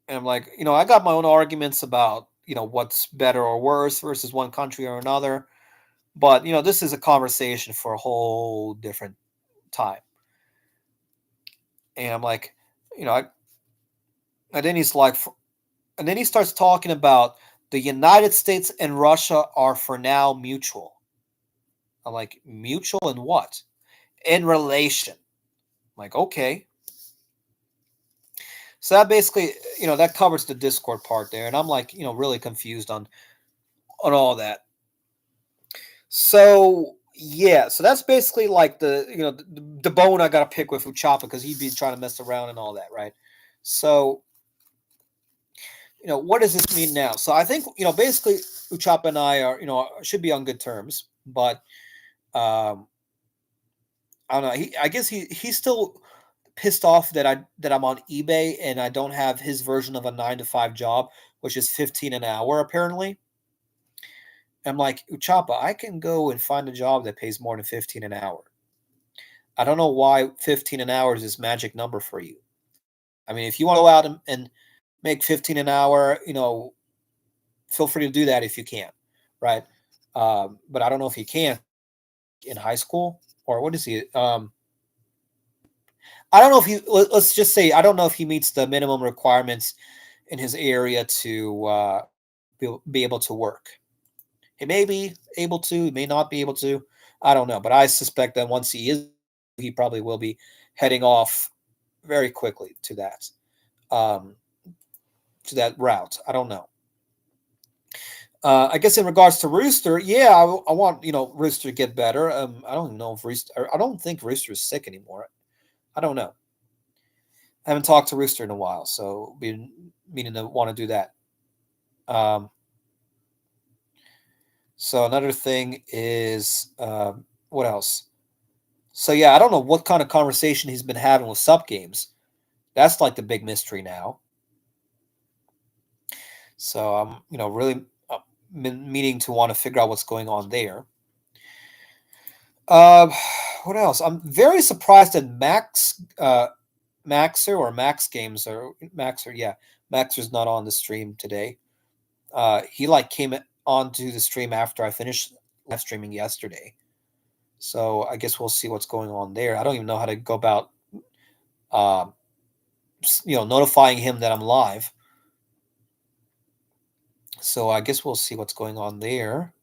I'm like, I got my own arguments about, what's better or worse versus one country or another. But, this is a conversation for a whole different time. And I'm like, and then he's like, and then he starts talking about the United States and Russia are for now mutual. I'm like, mutual in what? In relation. I'm like, okay. So that basically, that covers the Discord part there. And I'm like, really confused on all that. So yeah, so that's basically like the bone I gotta pick with Utchopa because he'd be trying to mess around and all that, right? So what does this mean now? So I think basically Utchopa and I are should be on good terms, but I don't know. I guess he's still pissed off that I'm on eBay and I don't have his version of a 9 to 5 job, which is 15 an hour apparently. I'm like, Utchopa, I can go and find a job that pays more than 15 an hour. I don't know why 15 an hour is this magic number for you. I mean, if you want to go out and make 15 an hour, feel free to do that if you can, right? But I don't know if he can in high school or what is he? I don't know if he. Let's just say I don't know if he meets the minimum requirements in his area to be able to work. He may be able to, he may not be able to. I don't know, but I suspect that once he is, he probably will be heading off very quickly um, to that route. I don't know. I guess in regards to Rooster, yeah, I want Rooster to get better. I don't know if Rooster. I don't think Rooster is sick anymore. I don't know. I haven't talked to Rooster in a while, so been meaning to want to do that. Um, so another thing is what else? So yeah, I don't know what kind of conversation he's been having with sub games. That's like the big mystery now. So I'm really meaning to want to figure out what's going on there. Uh, what else? I'm very surprised that Maxer or Max Games or Maxer, yeah, Maxer's not on the stream today. He like came onto the stream after I finished live streaming yesterday. So I guess we'll see what's going on there. I don't even know how to go about, uh, notifying him that I'm live. So I guess we'll see what's going on there.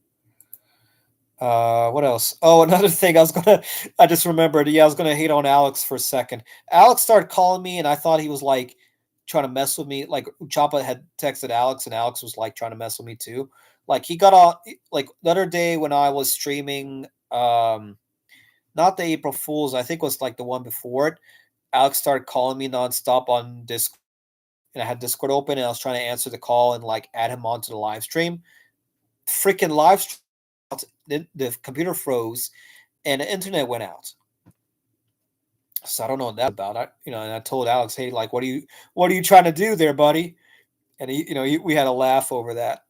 What else? Oh, another thing I just remembered. Yeah, I was gonna hate on Alex for a second. Alex started calling me, and I thought he was like trying to mess with me. Like Utchopa had texted Alex, and Alex was like trying to mess with me too. Like he got on like the other day when I was streaming, not the April Fools, I think it was like the one before it. Alex started calling me nonstop on Discord, and I had Discord open, and I was trying to answer the call and like add him onto the live stream. Freaking live stream, the computer froze and the internet went out. So I don't know what that's about. And I told Alex, hey, like, what are you trying to do there, buddy? And we had a laugh over that.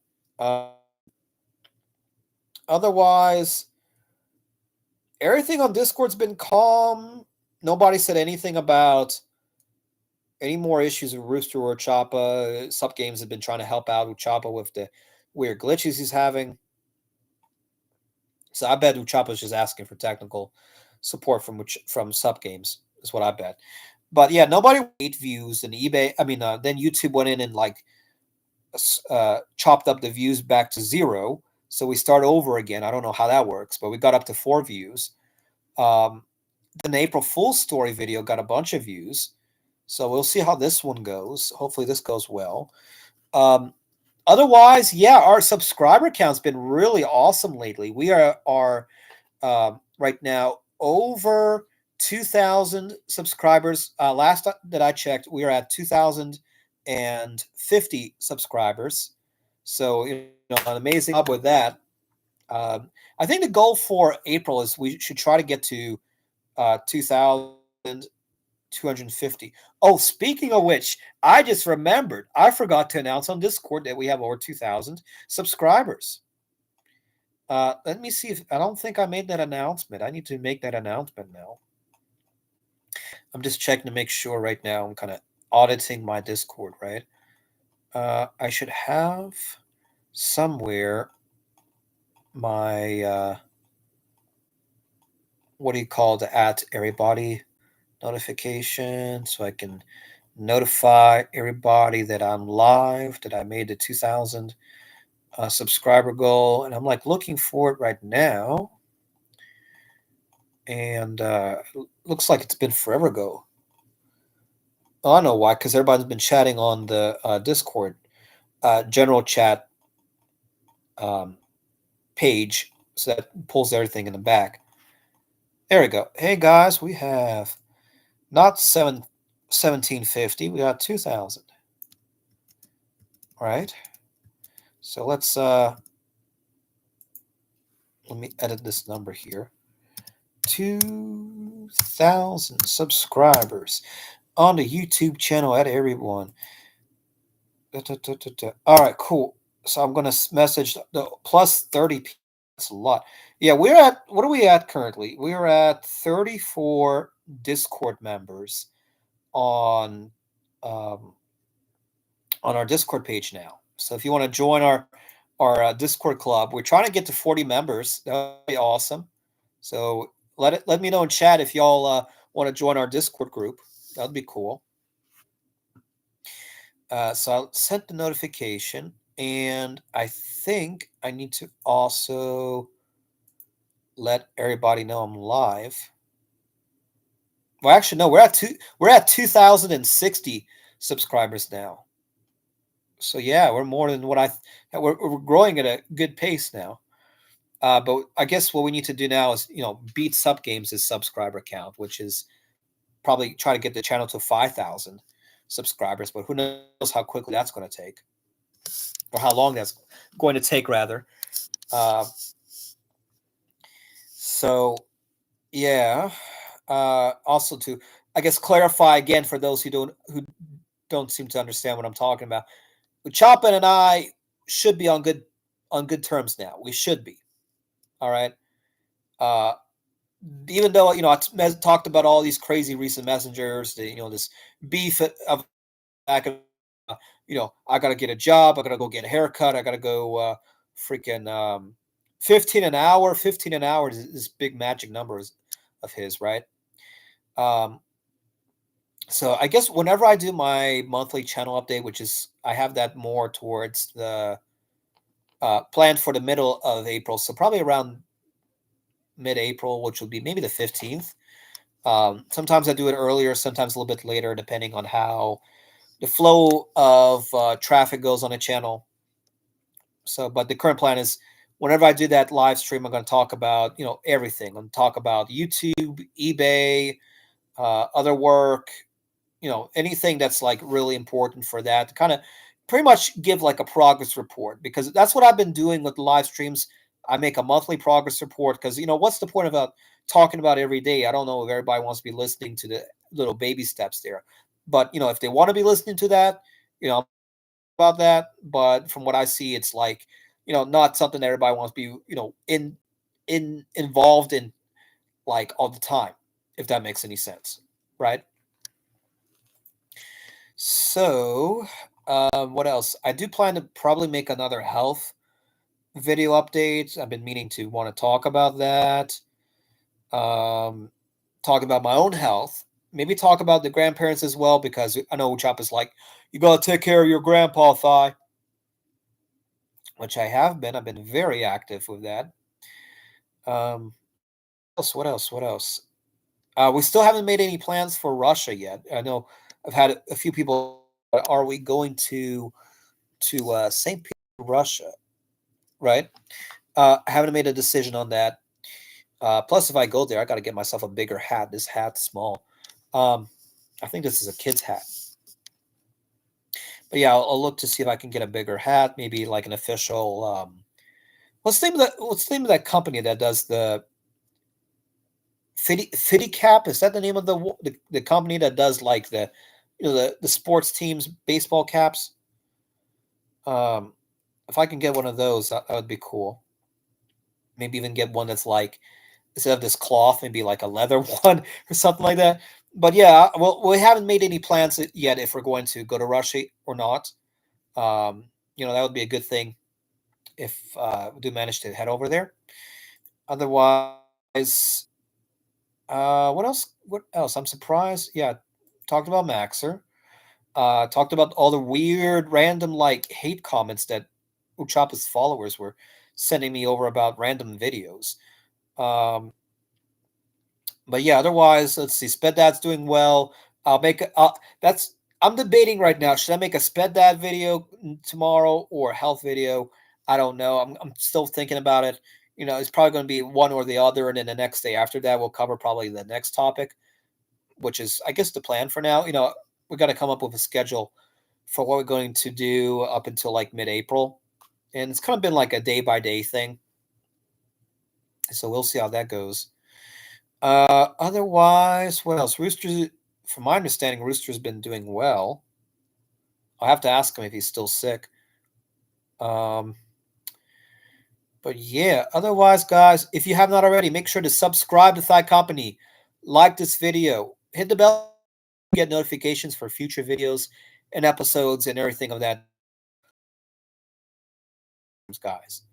Otherwise, everything on Discord's been calm. Nobody said anything about any more issues with Rooster or Choppa. Sub Games have been trying to help out Choppa with the weird glitches he's having. So I bet Uchopa's just asking for technical support from Sub Games is what I bet. But yeah, nobody 8 views and eBay. I mean, then YouTube went in and like chopped up the views back to 0. So we start over again. I don't know how that works, but we got up to 4 views. Then the April Fool's story video got a bunch of views. So we'll see how this one goes. Hopefully this goes well. Otherwise, yeah, our subscriber count's been really awesome lately. We are right now over 2,000 subscribers. Last that I checked, we are at 2,050 subscribers. So an amazing job with that. I think the goal for April is we should try to get to 2,250. Oh, speaking of which, I just remembered. I forgot to announce on Discord that we have over 2,000 subscribers. Let me see if I don't think I made that announcement. I need to make that announcement now. I'm just checking to make sure right now. I'm kind of auditing my Discord, right? I should have somewhere my what do you call the at everybody notification so I can notify everybody that I'm live, that I made the 2,000 subscriber goal, and I'm like looking for it right now, and looks like it's been forever ago. Oh, I know why, because everybody's been chatting on the Discord general chat page, so that pulls everything in the back. There we go. Hey guys, we have not 1750, we got 2,000. All right. So let's let me edit this number here. 2,000 subscribers on the YouTube channel at everyone. All right, cool. So I'm gonna message the plus 30 people. That's a lot. Yeah, we're at what are we at currently? We're at 34 Discord members on um, on our Discord page now. So if you want to join our our Discord club. We're trying to get to 40 members. That would be awesome. So let me know in chat if y'all want to join our Discord group. That would be cool. So I'll set the notification, and I think I need to also let everybody know I'm live. Well, actually, no, we're at 2,060 subscribers now. So yeah, we're more than what we're growing at a good pace now. But I guess what we need to do now is, beat Sub Games' subscriber count, which is probably try to get the channel to 5,000 subscribers. But who knows how quickly that's going to take, or how long that's going to take, rather. Uh, so yeah. Also to, I guess, clarify again for those who don't seem to understand what I'm talking about. Utchopa and I should be on good terms now. We should be. All right. Uh, Even though I talked about all these crazy recent messengers, this beef of back, I gotta get a job, I gotta go get a haircut, I gotta go freaking 15 an hour. 15 an hour is this big magic number of his, right? Um, so I guess whenever I do my monthly channel update, which is I have that more towards the planned for the middle of April, so probably around mid-April, which would be maybe the 15th. Sometimes I do it earlier, sometimes a little bit later, depending on how the flow of traffic goes on the channel. So, but the current plan is whenever I do that live stream, I'm going to talk about everything. I'm going to talk about YouTube, eBay, other work, anything that's like really important for that. To kind of pretty much give like a progress report, because that's what I've been doing with the live streams. I make a monthly progress report because what's the point about talking about every day? I don't know if everybody wants to be listening to the little baby steps there, but if they want to be listening to that, about that. But from what I see, it's like not something that everybody wants to be in involved in like all the time, if that makes any sense, right? So, what else? I do plan to probably make another health video update. I've been meaning to want to talk about that. Um, talk about my own health. Maybe talk about the grandparents as well, because I know Chop is like, you gotta take care of your grandpa, Thigh, which I have been. I've been very active with that. What else? What else? What else? We still haven't made any plans for Russia yet. I know I've had a few people. Are we going to St. Petersburg, Russia? Right. I haven't made a decision on that. Plus, if I go there, I got to get myself a bigger hat. This hat's small. Um, I think this is a kid's hat. But yeah, I'll look to see if I can get a bigger hat, maybe like an official. What's the name of that company that does the Fitty Cap? Is that the name of the company that does like the sports teams baseball caps? Um, if I can get one of those, that would be cool. Maybe even get one that's like, instead of this cloth, maybe like a leather one or something like that. But yeah, well, we haven't made any plans yet if we're going to go to Russia or not. Um, that would be a good thing if we do manage to head over there. Otherwise, what else? What else? I'm surprised. Yeah, talked about Maxer. Talked about all the weird, random, like hate comments that Uchopa's followers were sending me over about random videos. Um, but yeah, otherwise, let's see. Sped Dad's doing well. I'll make a, that's I'm debating right now. Should I make a Sped Dad video tomorrow or a health video? I don't know. I'm still thinking about it. It's probably going to be one or the other, and then the next day after that, we'll cover probably the next topic, which is, I guess, the plan for now. We got to come up with a schedule for what we're going to do up until like mid-April, and it's kind of been like a day by day thing. So we'll see how that goes. Otherwise, what else? Rooster, from my understanding, Rooster's been doing well. I'll have to ask him if he's still sick. Um, but yeah, otherwise, guys, if you have not already, make sure to subscribe to Thigh Company, like this video, hit the bell, get notifications for future videos and episodes and everything of that. guys.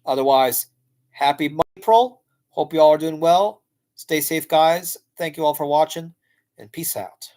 Otherwise, happy April. Hope you all are doing well. Stay safe, guys. Thank you all for watching, and peace out.